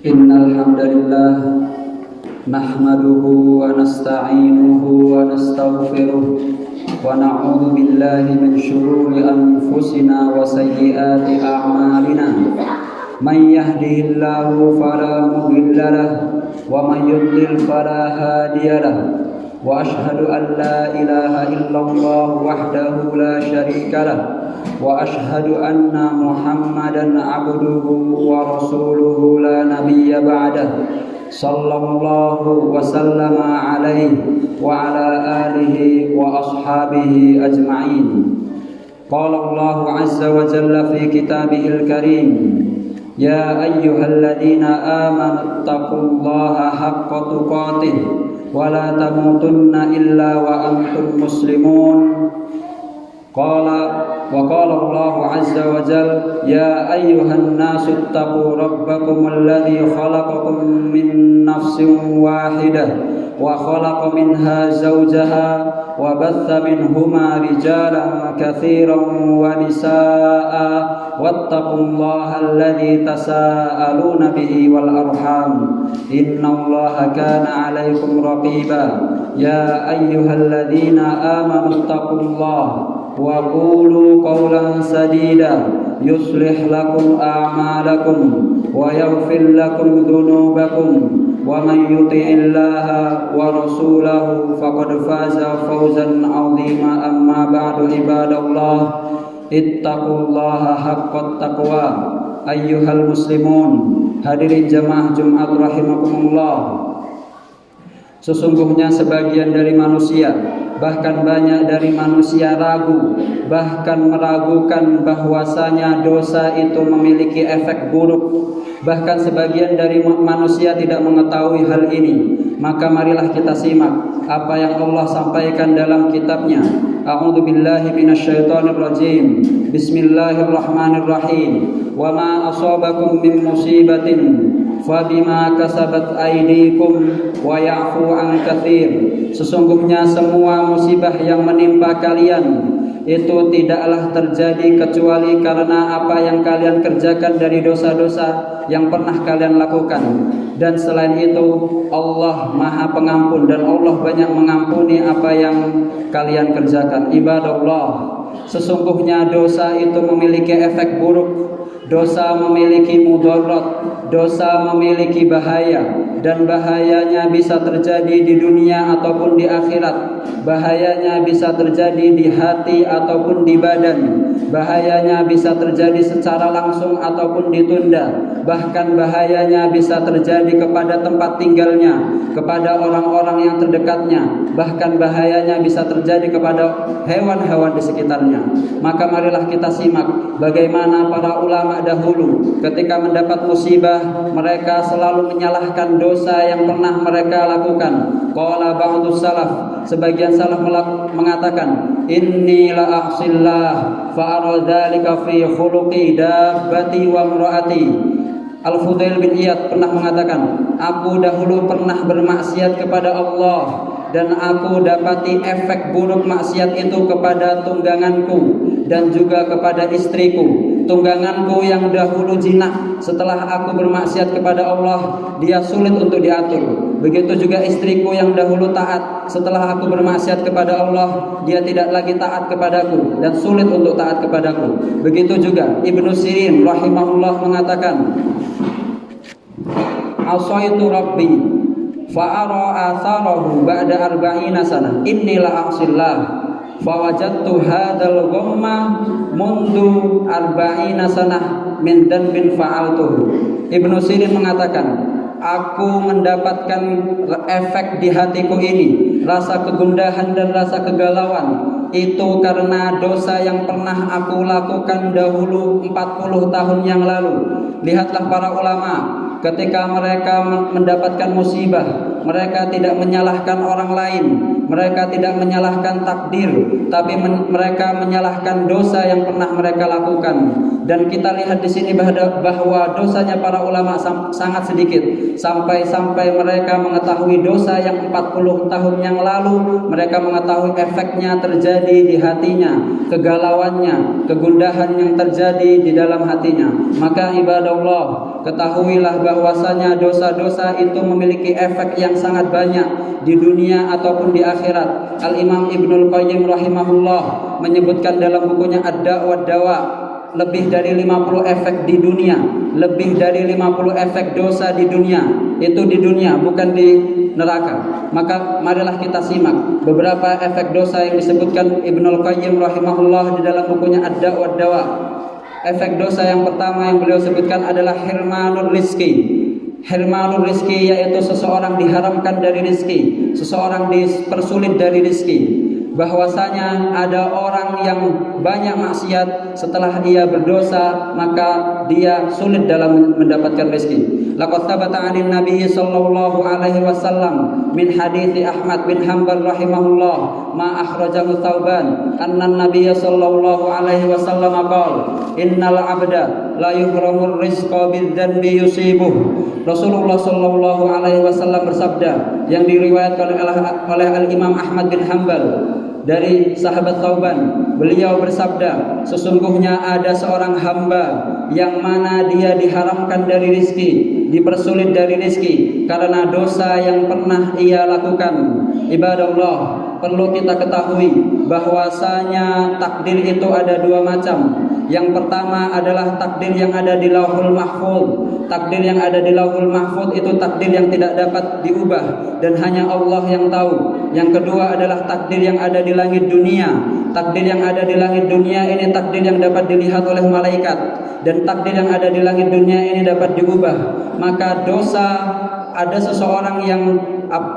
Innal hamdalillah nahmaduhu wa nasta'inuhu wa nastaghfiruh wa na'udzu billahi min shururi anfusina wa sayyiati a'malina. Man yahdihillahu fala mudilla lahu wa man yudlil fala hadiya lahu. Wa ashhadu an la ilaha illallah wahdahu la syarika lahu wa ashhadu anna Muhammadan abduhu wa rasuluhu la nabiyya ba'dah. Sallallahu wa sallama alaihi wa ala alihi wa ashabihi ajma'in. Qala Allah azza wa jalla fi kitabihil karim, ya ayyuhalladzina amanu taqullaha haqqa tuqatih wa la tamutunna illa wa antum muslimun. Qala Allah azza wa jalla, ya ayyuhan nasu ittaqu rabbakum alladhi khalaqakum min nafsin wahidah wa khalaqa minha zawjaha wa batha minhuma rijalan katsiran wa nisaa wattaqullaha alladhi tasaaluna bihi wal arham innallaha kana 'alaykum raqiba. Ya ayyuhalladzina amanu ittaqullaha wa qulu qawlan sadida yuslih lakum a'malakum wa yaghfir lakum dhunubakum wa man yuti'illaha wa rasulahu faqad faza fawzan 'azima. Amma ba'du, ibadallah, ittaqullaha haqqat taqwa. Ayyuhal muslimun, hadirin jamaah Jumat rahimakumullah. Sesungguhnya sebagian dari manusia, bahkan banyak dari manusia ragu, bahkan meragukan bahwasanya dosa itu memiliki efek buruk. Bahkan sebagian dari manusia tidak mengetahui hal ini. Maka marilah kita simak apa yang Allah sampaikan dalam kitabnya. A'udzu billahi minasyaitonir rajim. Bismillahirrahmanirrahim. Wa ma asabakum min musibatin fabima kasabat aydikum wa ya'fu an katsir. Sesungguhnya semua musibah yang menimpa kalian itu tidaklah terjadi kecuali karena apa yang kalian kerjakan dari dosa-dosa yang pernah kalian lakukan. Dan selain itu Allah Maha Pengampun dan Allah banyak mengampuni apa yang kalian kerjakan. Ibadallah, sesungguhnya dosa itu memiliki efek buruk. Dosa memiliki mudarat, dosa memiliki bahaya, dan bahayanya bisa terjadi di dunia ataupun di akhirat. Bahayanya bisa terjadi di hati ataupun di badan. Bahayanya bisa terjadi secara langsung ataupun ditunda. Bahkan bahayanya bisa terjadi kepada tempat tinggalnya, kepada orang-orang yang terdekatnya. Bahkan bahayanya bisa terjadi kepada hewan-hewan di sekitarnya. Maka marilah kita simak bagaimana para ulama dahulu ketika mendapat musibah, mereka selalu menyalahkan dosa yang pernah mereka lakukan. Qala ba'dus salaf, sebagian salaf mengatakan, inni la ahsillah fa ara dzalika fi khuluqi dabbati wa imraati. Al-Fudail bin Iyad pernah mengatakan, aku dahulu pernah bermaksiat kepada Allah dan aku dapati efek buruk maksiat itu kepada tungganganku dan juga kepada istriku. Tungganganku yang dahulu jinak, setelah aku bermaksiat kepada Allah, dia sulit untuk diatur. Begitu juga istriku yang dahulu taat, setelah aku bermaksiat kepada Allah, dia tidak lagi taat kepadaku dan sulit untuk taat kepadaku. Begitu juga Ibnu Sirin rahimahullah mengatakan, asaitu rabbi fa'ara atharahu ba'da arba'ina sana inni la a'sillah fawajadtu hadzal ghamma mundu arba'ina sanah min danbin fa'altuhu. Ibnu Sirin mengatakan, aku mendapatkan efek di hatiku ini, rasa kegundahan dan rasa kegalauan itu karena dosa yang pernah aku lakukan dahulu 40 tahun yang lalu. Lihatlah para ulama, ketika mereka mendapatkan musibah, mereka tidak menyalahkan orang lain, mereka tidak menyalahkan takdir, tapi mereka menyalahkan dosa yang pernah mereka lakukan. Dan kita lihat di sini bahwa dosanya para ulama sangat sedikit, sampai mereka mengetahui dosa yang 40 tahun yang lalu, mereka mengetahui efeknya terjadi di hatinya, kegalauannya, kegundahan yang terjadi di dalam hatinya. Maka ibadallah, ketahuilah bahwasanya dosa-dosa itu memiliki efek yang sangat banyak di dunia ataupun di akhirat. Al-Imam Ibnul Qayyim rahimahullah menyebutkan dalam bukunya Ad-Da' wad Dawa, lebih dari 50 efek di dunia, lebih dari 50 efek dosa di dunia. Itu di dunia, bukan di neraka. Maka marilah kita simak beberapa efek dosa yang disebutkan Ibnul Qayyim rahimahullah di dalam bukunya Ad-Da' wad Dawa. Efek dosa yang pertama yang beliau sebutkan adalah hirmanur rizki. Hirmanur rizki yaitu seseorang diharamkan dari rizki, seseorang dipersulit dari rizki. Bahwasanya ada orang yang banyak maksiat, setelah ia berdosa maka dia sulit dalam mendapatkan rezeki. Laqad thabata 'anil Nabi sallallahu alaihi wasallam min hadithi Ahmad bin Hanbal rahimahullah ma akhrajahu Thauban anna Nabi sallallahu alaihi wasallam qala innal 'abda la yuhramur rizqa bidzanbi yusibuh. Rasulullah sallallahu alaihi wasallam bersabda yang diriwayatkan oleh Al-Imam Ahmad bin Hanbal dari sahabat Thauban, beliau bersabda, sesungguhnya ada seorang hamba yang mana dia diharamkan dari rizki, dipersulit dari rizki karena dosa yang pernah ia lakukan. Ibadallah, perlu kita ketahui bahwasanya takdir itu ada dua macam. Yang pertama adalah takdir yang ada di Lauhul Mahfuz. Takdir yang ada di Lauhul Mahfuz itu takdir yang tidak dapat diubah dan hanya Allah yang tahu. Yang kedua adalah takdir yang ada di langit dunia. Takdir yang ada di langit dunia ini takdir yang dapat dilihat oleh malaikat, dan takdir yang ada di langit dunia ini dapat diubah. Maka dosa, ada seseorang yang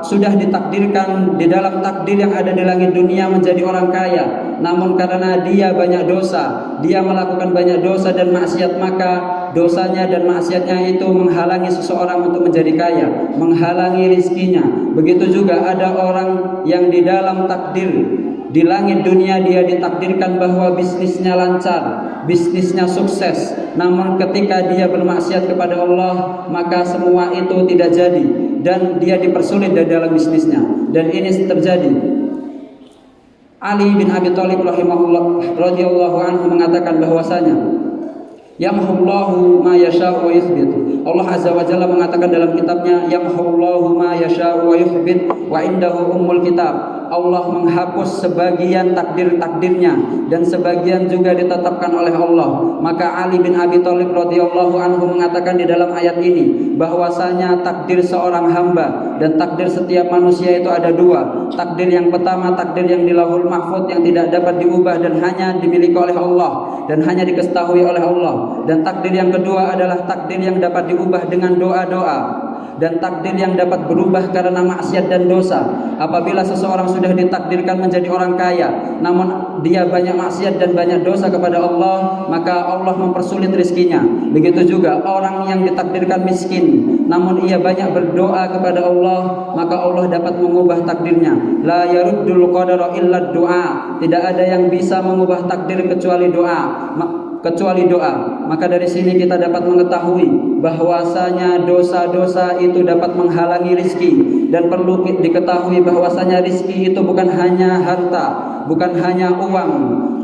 sudah ditakdirkan di dalam takdir yang ada di langit dunia menjadi orang kaya, namun karena dia banyak dosa, dia melakukan banyak dosa dan maksiat, maka dosanya dan maksiatnya itu menghalangi seseorang untuk menjadi kaya, menghalangi rizkinya. Begitu juga ada orang yang di dalam takdir di langit dunia dia ditakdirkan bahwa bisnisnya lancar, bisnisnya sukses, namun ketika dia bermaksiat kepada Allah maka semua itu tidak jadi dan dia dipersulit dari dalam bisnisnya. Dan ini terjadi. Ali bin Abi Thalib rahimahullah radhiyallahu anhu mengatakan bahwasanya yamhullahu ma yasha'u wa yuthbit. Allah Azza wa Jalla mengatakan dalam kitabnya yamhullahu ma yasha'u wa yuthbit wa indahu ummul kitab. Allah menghapus sebagian takdir-takdirnya dan sebagian juga ditetapkan oleh Allah. Maka Ali bin Abi Thalib radhiyallahu anhu mengatakan di dalam ayat ini bahwasanya takdir seorang hamba dan takdir setiap manusia itu ada dua. Takdir yang pertama takdir yang di Lauhul Mahfuz yang tidak dapat diubah dan hanya dimiliki oleh Allah dan hanya diketahui oleh Allah. Dan takdir yang kedua adalah takdir yang dapat diubah dengan doa-doa dan takdir yang dapat berubah karena maksiat dan dosa. Apabila seseorang sudah ditakdirkan menjadi orang kaya, namun dia banyak maksiat dan banyak dosa kepada Allah, maka Allah mempersulit rizkinya. Begitu juga orang yang ditakdirkan miskin, namun ia banyak berdoa kepada Allah, maka Allah dapat mengubah takdirnya. La yaruddul qadara illa du'a. Tidak ada yang bisa mengubah takdir kecuali doa. Maka dari sini kita dapat mengetahui bahwasanya dosa-dosa itu dapat menghalangi rizki, dan perlu diketahui bahwasanya rizki itu bukan hanya harta, bukan hanya uang.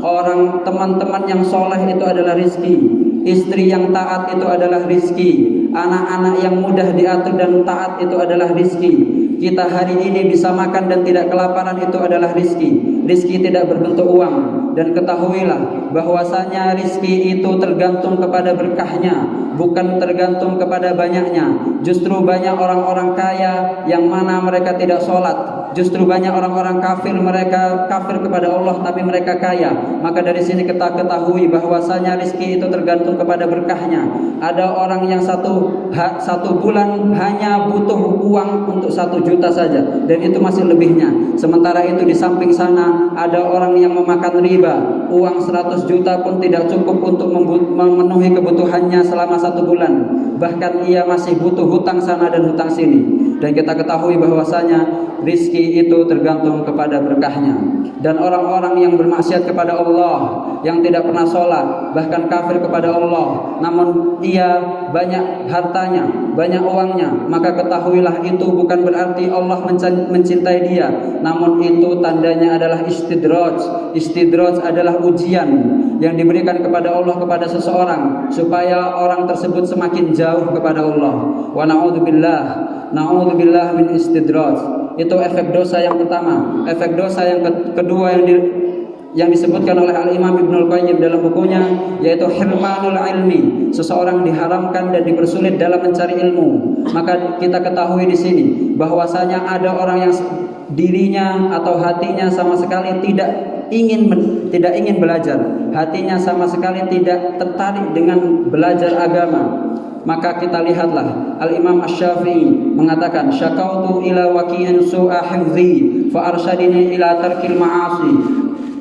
Orang teman-teman yang soleh itu adalah rizki, istri yang taat itu adalah rizki, anak-anak yang mudah diatur dan taat itu adalah rizki. Kita hari ini bisa makan dan tidak kelaparan itu adalah rizki. Rizki tidak berbentuk uang. Dan ketahuilah bahwasanya rizki itu tergantung kepada berkahnya, bukan tergantung kepada banyaknya. Justru banyak orang-orang kaya yang mana mereka tidak sholat. Justru banyak orang-orang kafir, mereka kafir kepada Allah tapi mereka kaya. Maka dari sini kita ketahui bahwasanya rizki itu tergantung kepada berkahnya. Ada orang yang satu bulan hanya butuh uang untuk 1 juta saja, dan itu masih lebihnya. Sementara itu di samping sana ada orang yang memakan riba, uang 100 juta pun tidak cukup untuk memenuhi kebutuhannya selama 1 bulan. Bahkan ia masih butuh hutang sana dan hutang sini. Dan kita ketahui bahwasanya rizki itu tergantung kepada berkahnya. Dan orang-orang yang bermaksiat kepada Allah, yang tidak pernah sholat, bahkan kafir kepada Allah, namun ia banyak hartanya, banyak uangnya, maka ketahuilah itu bukan berarti Allah mencintai dia, namun itu tandanya adalah istidraj. Istidraj adalah ujian yang diberikan kepada Allah kepada seseorang supaya orang tersebut semakin jauh kepada Allah. Wa na'udzubillah min istidraj. Itu efek dosa yang pertama. Efek dosa yang kedua yang disebutkan oleh Al-Imam Ibnul Qayyim dalam bukunya, yaitu hirmanul ilmi. Seseorang diharamkan dan dipersulit dalam mencari ilmu. Maka kita ketahui di sini bahwasanya ada orang yang dirinya atau hatinya sama sekali tidak ingin belajar. Hatinya sama sekali tidak tertarik dengan belajar agama. Maka kita lihatlah Al-Imam Asy-Syafi'i mengatakan, syakautu ila waqi'in su'a hifzi fa arsyadini ila tarkil ma'asi.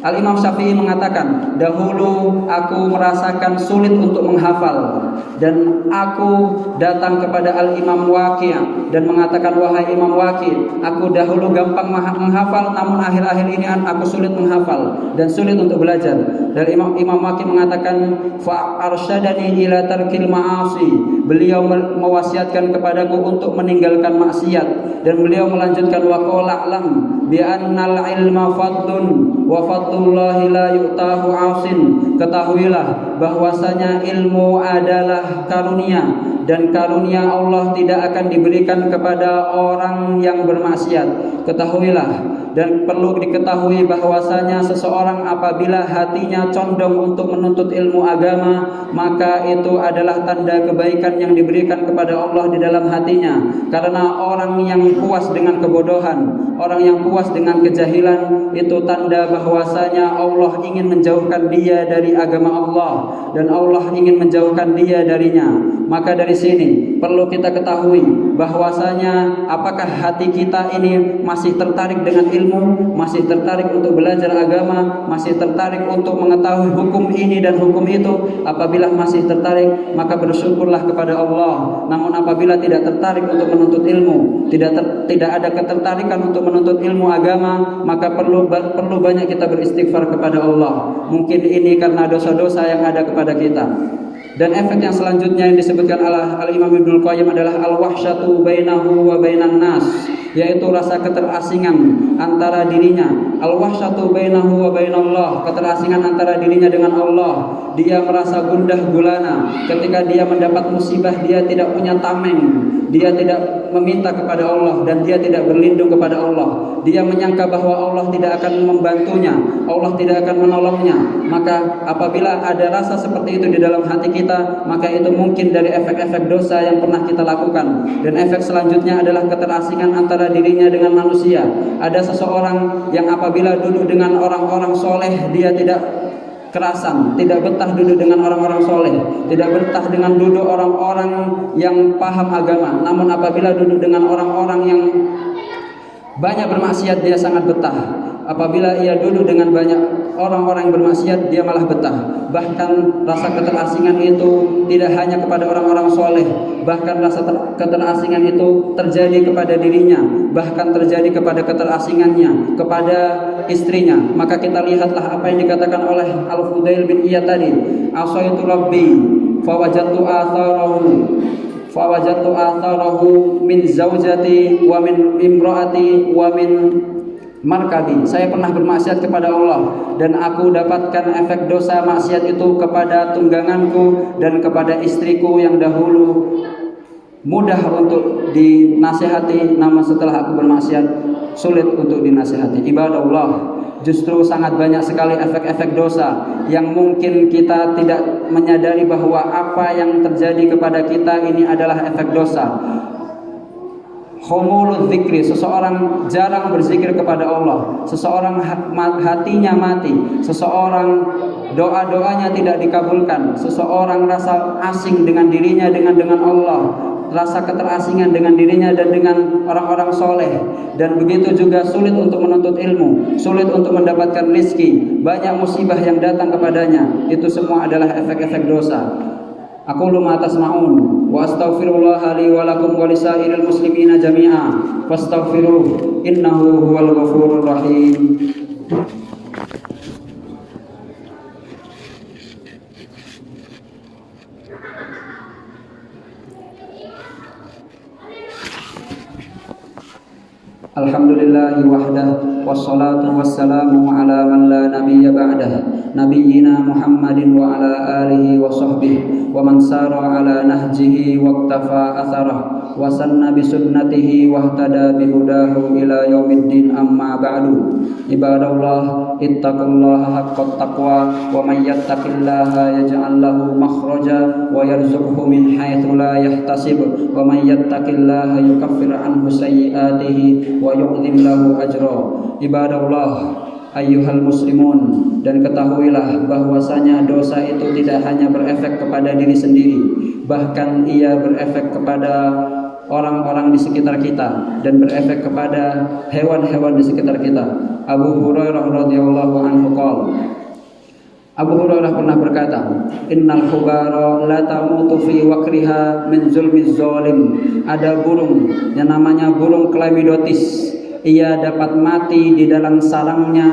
Al-Imam Syafi'i mengatakan, dahulu aku merasakan sulit untuk menghafal, dan aku datang kepada Al-Imam Waqi' dan mengatakan, wahai Imam Waqi', aku dahulu gampang menghafal, namun akhir-akhir ini aku sulit menghafal dan sulit untuk belajar. Dan Imam Waqi' mengatakan, fa arsyadani ila tarkil ma'asi. Beliau mewasiatkan kepadaku untuk meninggalkan maksiat, dan beliau melanjutkan, wa qala a'lam bi annal ilma fadlun wa fadlullahi la yu'tahu 'asin. Ketahuilah bahwasanya ilmu adalah karunia, dan karunia Allah tidak akan diberikan kepada orang yang bermaksiat. Ketahuilah dan perlu diketahui bahwasanya seseorang apabila hatinya condong untuk menuntut ilmu agama, maka itu adalah tanda kebaikan yang diberikan kepada Allah di dalam hatinya. Karena orang yang puas dengan kebodohan, orang yang puas dengan kejahilan, itu tanda bahwasanya Allah ingin menjauhkan dia dari agama Allah, dan Allah ingin menjauhkan dia darinya. Maka dari sini perlu kita ketahui bahwasanya apakah hati kita ini masih tertarik dengan ilmu, masih tertarik untuk belajar agama, masih tertarik untuk mengetahui hukum ini dan hukum itu. Apabila masih tertarik, maka bersyukurlah kepada Allah. Namun apabila tidak tertarik untuk menuntut ilmu, tidak ada ketertarikan untuk menuntut ilmu agama, maka perlu banyak kita beristighfar kepada Allah. Mungkin ini karena dosa-dosa yang ada kepada kita. Dan efek yang selanjutnya yang disebutkan oleh Al-Imam Ibnul Qayyim adalah al-wahsyatu bainahu wa bainan nas, yaitu rasa keterasingan antara dirinya. Al-wahsyatu bainahu wa bainallah, keterasingan antara dirinya dengan Allah. Dia merasa gundah gulana ketika dia mendapat musibah, dia tidak punya tameng, dia tidak meminta kepada Allah, dan dia tidak berlindung kepada Allah. Dia menyangka bahwa Allah tidak akan membantunya, Allah tidak akan menolongnya. Maka apabila ada rasa seperti itu di dalam hati kita, maka itu mungkin dari efek-efek dosa yang pernah kita lakukan. Dan efek selanjutnya adalah keterasingan antara dirinya dengan manusia. Ada seseorang yang apabila duduk dengan orang-orang soleh, dia tidak kerasan, tidak betah duduk dengan orang-orang soleh, tidak betah dengan duduk orang-orang yang paham agama. Namun apabila duduk dengan orang-orang yang banyak bermaksiat, dia sangat betah. Apabila ia duduk dengan banyak orang-orang yang bermaksiat, dia malah betah. Bahkan rasa keterasingan itu tidak hanya kepada orang-orang soleh, bahkan rasa keterasingan itu terjadi kepada dirinya, bahkan terjadi kepada keterasingannya kepada istrinya. Maka kita lihatlah apa yang dikatakan oleh Al-Fudail bin Iyad tadi, asaitu rabbi fawajadtu atharahu min zaujati wa min imraati wa min markabi. Saya pernah bermaksiat kepada Allah, dan aku dapatkan efek dosa maksiat itu kepada tungganganku dan kepada istriku yang dahulu mudah untuk dinasihati, namun setelah aku bermaksiat sulit untuk dinasihati. Ibadah Allah, justru sangat banyak sekali efek-efek dosa yang mungkin kita tidak menyadari bahwa apa yang terjadi kepada kita ini adalah efek dosa. Khumulul dzikri, seseorang jarang berzikir kepada Allah, seseorang hatinya mati, seseorang doa-doanya tidak dikabulkan, seseorang rasa asing dengan dirinya dengan Allah, rasa keterasingan dengan dirinya dan dengan orang-orang soleh, dan begitu juga sulit untuk menuntut ilmu, sulit untuk mendapatkan rezeki, banyak musibah yang datang kepadanya. Itu semua adalah efek-efek dosa. Aqulu ma tasma'un wa astaghfirullaha li wa lakum wa lisairil muslimina jami'a fastaghfiruhu innahu huwal ghafurur rahim. Alhamdulillahi wahdah wassalatu wassalamu ala man la nabiyya ba'dah. nabiyyina Muhammadin wa ala alihi wa sahbihi wa man sara ala nahjihi wa iktafa atharah wa sanna bi sunnatihi wa ihtada bi hudahu ila yaumiddin. Amma ba'du. Ibadallah, ittaqullaha haqqat taqwa wa may yattaqillaha yaj'al lahu makhraja wa yarzuqhu min haitsu la yahtasib wa may yattaqillaha yukaffir anhu sayyi'atihi wa yu'dhim lahu ajra. Ibadallah, ayyuhal muslimun, dan ketahuilah bahwasanya dosa itu tidak hanya berefek kepada diri sendiri, bahkan ia berefek kepada orang-orang di sekitar kita dan berefek kepada hewan-hewan di sekitar kita. Abu Hurairah radhiyallahu anhu qala, Abu Hurairah pernah berkata, innal khubara la tamutu fi waqriha min zulmiz zalim. Ada burung yang namanya burung Chlamydotis. Ia dapat mati di dalam sarangnya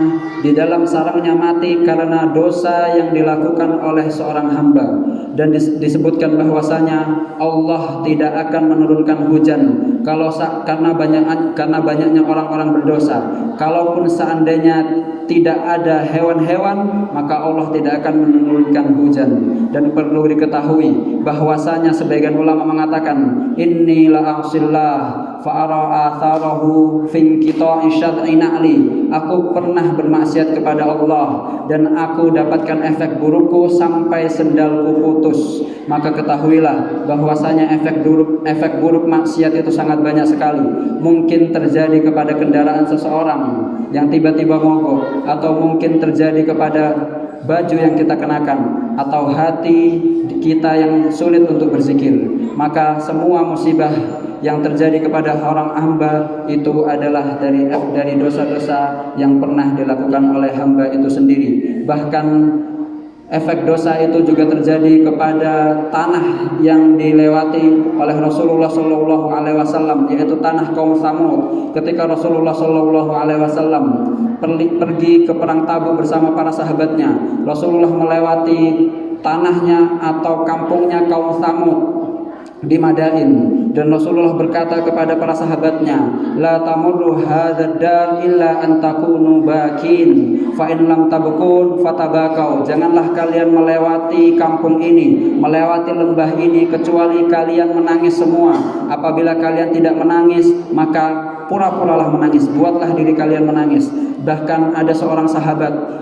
mati karena dosa yang dilakukan oleh seorang hamba. Dan disebutkan bahwasanya Allah tidak akan menurunkan hujan karena banyaknya orang-orang berdosa. Kalaupun seandainya tidak ada hewan-hewan, maka Allah tidak akan menurunkan hujan. Dan perlu diketahui bahwasanya sebagian ulama mengatakan, inni la a'sillah fa'ara atharahu fin qita'i syad'i na'li. Aku pernah bermaksiat kepada Allah dan aku dapatkan efek burukku sampai sendalku putus. Maka ketahuilah bahwasanya efek buruk maksiat itu sangat banyak sekali. Mungkin terjadi kepada kendaraan seseorang yang tiba-tiba mogok, atau mungkin terjadi kepada baju yang kita kenakan, atau hati kita yang sulit untuk berzikir. Maka semua musibah yang terjadi kepada orang hamba itu adalah dari dosa-dosa yang pernah dilakukan oleh hamba itu sendiri. Bahkan efek dosa itu juga terjadi kepada tanah yang dilewati oleh Rasulullah Shallallahu Alaihi Wasallam, yaitu tanah kaum Tsamud. Ketika Rasulullah Shallallahu Alaihi Wasallam pergi ke perang Tabuk bersama para sahabatnya, Rasulullah melewati tanahnya atau kampungnya kaum Tsamud di Madain, dan Rasulullah berkata kepada para sahabatnya, la tamurru hadzal dar illa an takunu bakin fa in lam tabkun fatabakau. Janganlah kalian melewati kampung ini, melewati lembah ini kecuali kalian menangis semua. Apabila kalian tidak menangis, maka pura-puralah menangis, buatlah diri kalian menangis. Bahkan ada seorang sahabat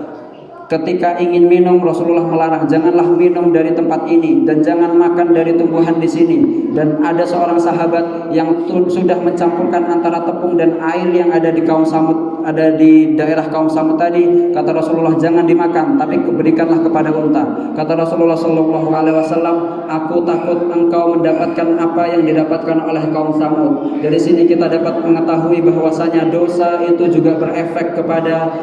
ketika ingin minum, Rasulullah melarang, janganlah minum dari tempat ini dan jangan makan dari tumbuhan di sini. Dan ada seorang sahabat yang sudah mencampurkan antara tepung dan air yang ada di kaum Samud, ada di daerah kaum Samud tadi. Kata Rasulullah, jangan dimakan, tapi berikanlah kepada unta. Kata Rasulullah Shallallahu Alaihi Wasallam, aku takut engkau mendapatkan apa yang didapatkan oleh kaum Samud. Dari sini kita dapat mengetahui bahwasanya dosa itu juga berefek kepada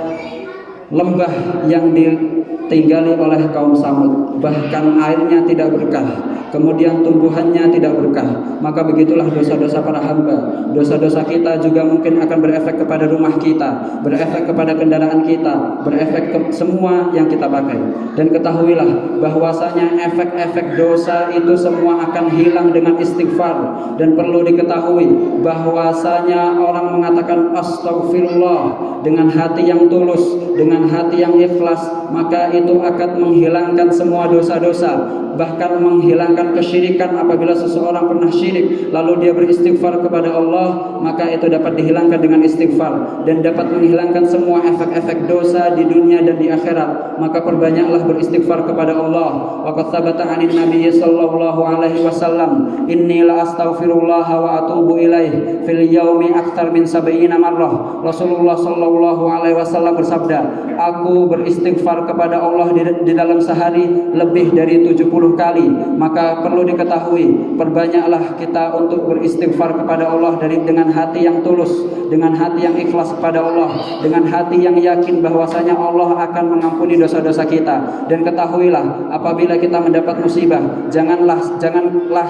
lembah yang ditinggali oleh kaum Samud. Bahkan airnya tidak berkah, kemudian tumbuhannya tidak berkah. Maka begitulah dosa-dosa para hamba. Dosa-dosa kita juga mungkin akan berefek kepada rumah kita, berefek kepada kendaraan kita, berefek ke semua yang kita pakai. Dan ketahuilah bahwasanya efek-efek dosa itu semua akan hilang dengan istighfar. Dan perlu diketahui bahwasanya orang mengatakan astaghfirullah dengan hati yang tulus, dengan hati yang ikhlas, maka itu akan menghilangkan semua dosa-dosa, bahkan menghilangkan kesyirikan. Apabila seseorang pernah syirik lalu dia beristighfar kepada Allah, maka itu dapat dihilangkan dengan istighfar dan dapat menghilangkan semua efek-efek dosa di dunia dan di akhirat. Maka perbanyaklah beristighfar kepada Allah. Waqad tsabata 'anin Nabiy sallallahu alaihi wasallam, inni la astaghfirullah wa atubu ilaih fil yaumi aktsar min 70 marrah. Rasulullah sallallahu alaihi wasallam bersabda, aku beristighfar kepada Allah di dalam sehari lebih dari 70 kali. Maka perlu diketahui, perbanyaklah kita untuk beristighfar kepada Allah dengan hati yang tulus, dengan hati yang ikhlas kepada Allah, dengan hati yang yakin bahwasanya Allah akan mengampuni dosa-dosa kita. Dan ketahuilah, apabila kita mendapat musibah, janganlah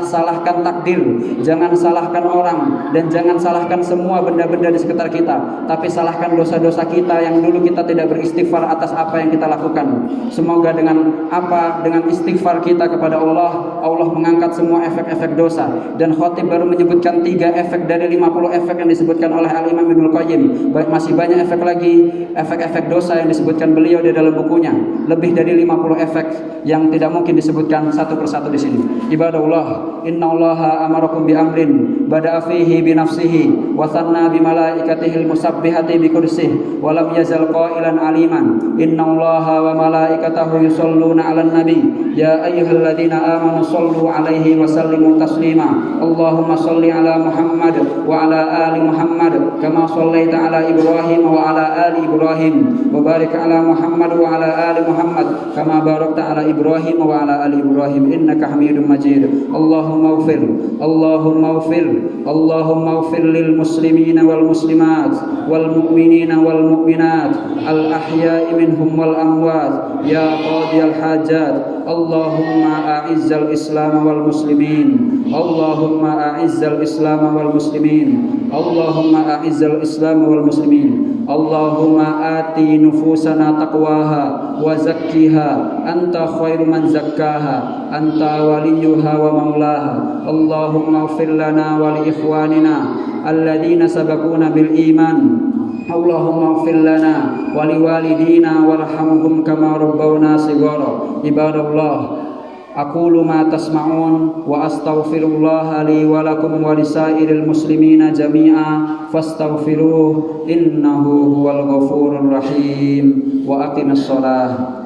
salahkan takdir, jangan salahkan orang, dan jangan salahkan semua benda-benda di sekitar kita, tapi salahkan dosa-dosa kita yang dulu kita tidak beristighfar atas apa yang kita lakukan. Semoga dengan istighfar kita kita kepada Allah, Allah mengangkat semua efek-efek dosa. Dan khotib baru menyebutkan 3 efek dari 50 efek yang disebutkan oleh Al-Imam Ibnul Qayyim. Masih banyak efek lagi, efek-efek dosa yang disebutkan beliau di dalam bukunya. Lebih dari 50 efek yang tidak mungkin disebutkan satu persatu di sini. Ibadallah, innallaha amarakum bi amrin bada'a fihi bi nafsihi wa thanna bi malaikatihil musabbihati bi kursih wa lam yazal qailan aliman. Innallaha wa malaikatahu yusholluna 'alan nabi ya ayyuhalladzina amanu shallu 'alaihi wa sallimu taslima. Allahumma shalli 'ala Muhammad wa 'ala ali Muhammad kama shallaita 'ala Ibrahim wa 'ala ali Ibrahim wa barik 'ala Muhammad wa 'ala ali Muhammad kama barakta 'ala Ibrahim wa 'ala ali Ibrahim innaka Hamidum Majid. Allahumma ighfir Allahumma ighfir lil muslimina wal muslimat wal mu'minina wal mu'minat al ahya'i minhum wal amwat ya qadiyal hajat. Allahumma a'izzal Islam wal muslimin. Allahumma a'izzal Islam wal muslimin. Allahumma a'izzal Islam wal muslimin. Allahumma ati nufusana taqwaha wa zakkiha anta khairu man zakkaha anta waliyuha wa maulaha. Allahumma ighfir lana wa li ikhwanina alladhina sabaquna bil iman. Allahumma ighfir lana wa li walidina warhamhum kama rabbawna shighara. Ibadallah, aqulu ma tasma'un wa astaghfirullah li wa lakum wa lisairil muslimina jami'a fastaghfiruh innahu huwal ghafurur rahim. Wa aqimis shalah.